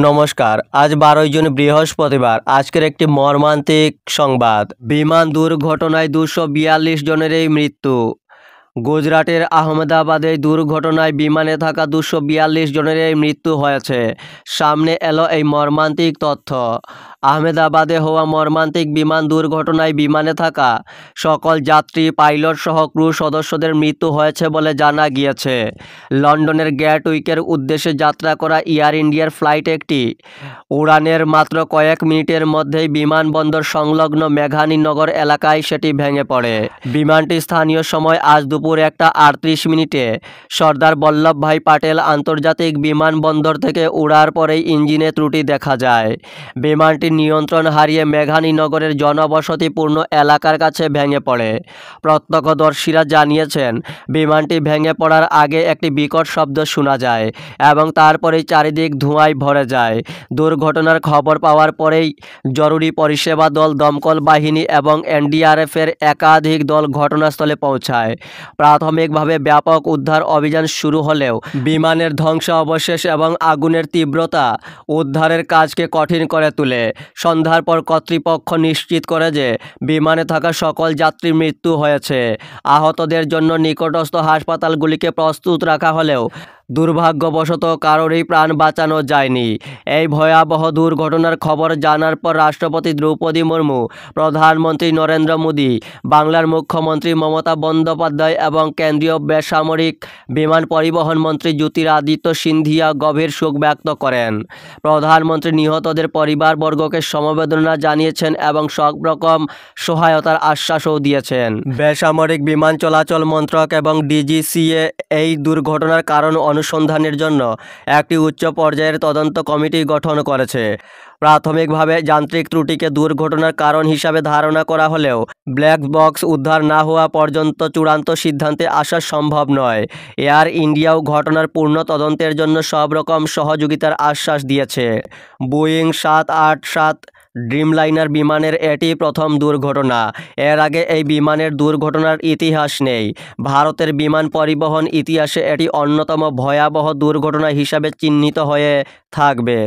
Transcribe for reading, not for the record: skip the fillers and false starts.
নমস্কার। আজ ১২ জুন বৃহস্পতিবার। আজকের একটি মর্মান্তিক সংবাদ। বিমান দুর্ঘটনায় ২৪২ জনেরই মৃত্যু। গুজরাটের আহমেদাবাদে দুর্ঘটনায় বিমানে থাকা ২৪২ জনেরই মৃত্যু হয়েছে। সামনে এলো এই মর্মান্তিক তথ্য। আহমেদাবাদে হওয়া মর্মান্তিক বিমান দুর্ঘটনায় বিমানে থাকা সকল যাত্রী, পাইলট সহ ক্রু সদস্যদের মৃত্যু হয়েছে বলে জানা গিয়েছে। লন্ডনের গ্যাটউইকের উদ্দেশ্যে যাত্রা করা এয়ার ইন্ডিয়ার ফ্লাইট একটি উড়ানের মাত্র কয়েক মিনিটের মধ্যেই বিমানবন্দর সংলগ্ন মেঘানীনগর এলাকায় সেটি ভেঙে পড়ে। বিমানটি স্থানীয় সময় আজ দুপুর ১টা ৩৮ সর্দার বল্লভভাই পাটেল আন্তর্জাতিক বিমানবন্দর থেকে উড়ার পরেই ইঞ্জিনে ত্রুটি দেখা যায়। বিমানটি নিয়ন্ত্রণ হারিয়ে মেঘানীনগরের জনবসতিপূর্ণ এলাকার কাছে ভেঙে পড়ে। প্রত্যক্ষদর্শীরা জানিয়েছেন, বিমানটি ভেঙে পড়ার আগে একটি বিকট শব্দ শোনা যায় এবং তারপরেই চারিদিক ধোঁয়ায় ভরে যায়। দুর্ঘটনার খবর পাওয়ার পরেই জরুরি পরিষেবা দল, দমকল বাহিনী এবং এনডিআরএফের একাধিক দল ঘটনাস্থলে পৌঁছায়। প্রাথমিকভাবে ব্যাপক উদ্ধার অভিযান শুরু হলেও বিমানের ধ্বংসাবশেষ এবং আগুনের তীব্রতা উদ্ধারের কাজকে কঠিন করে তোলে। সন্ধ্যার পর কর্তৃপক্ষ নিশ্চিত করে যে বিমানে থাকা সকল যাত্রীর মৃত্যু হয়েছে। আহতদের জন্য নিকটস্থ হাসপাতালগুলিকে প্রস্তুত রাখা হলেও দুর্ভাগ্যবশত কারোরই প্রাণ বাঁচানো যায়নি। এই ভয়াবহ দুর্ঘটনার খবর জানার পর রাষ্ট্রপতি দ্রৌপদী মুর্মু, প্রধানমন্ত্রী নরেন্দ্র মোদী, বাংলার মুখ্যমন্ত্রী মমতা বন্দ্যোপাধ্যায় এবং কেন্দ্রীয় বেসামরিক বিমান পরিবহন মন্ত্রী জ্যোতিরাদিত্য সিন্ধিয়া গভীর শোক ব্যক্ত করেন। প্রধানমন্ত্রী নিহতদের পরিবারবর্গকে সমবেদনা জানিয়েছেন এবং সব রকম সহায়তার আশ্বাসও দিয়েছেন। বেসামরিক বিমান চলাচল মন্ত্রক এবং ডিজিসিএ এই দুর্ঘটনার কারণ অনুসন্ধানের জন্য একটি উচ্চ পর্যায়ের তদন্ত কমিটি গঠন করেছে। প্রাথমিকভাবে যান্ত্রিক ত্রুটিকে দুর্ঘটনার কারণ হিসাবে ধারণা করা হলেও ব্ল্যাক বক্স উদ্ধার না হওয়া পর্যন্ত চূড়ান্ত সিদ্ধান্তে আসা সম্ভব নয়। এয়ার ইন্ডিয়াও ঘটনার পূর্ণ তদন্তের জন্য সব রকম সহযোগিতার আশ্বাস দিয়েছে। বোয়িং ৭৮৭ ড্রিমলাইনার বিমানের এটি প্রথম দুর্ঘটনা। এর আগে এই বিমানের দুর্ঘটনার ইতিহাস নেই। ভারতের বিমান পরিবহন ইতিহাসে এটি অন্যতম ভয়াবহ দুর্ঘটনা হিসাবে চিহ্নিত হয়ে থাকবে।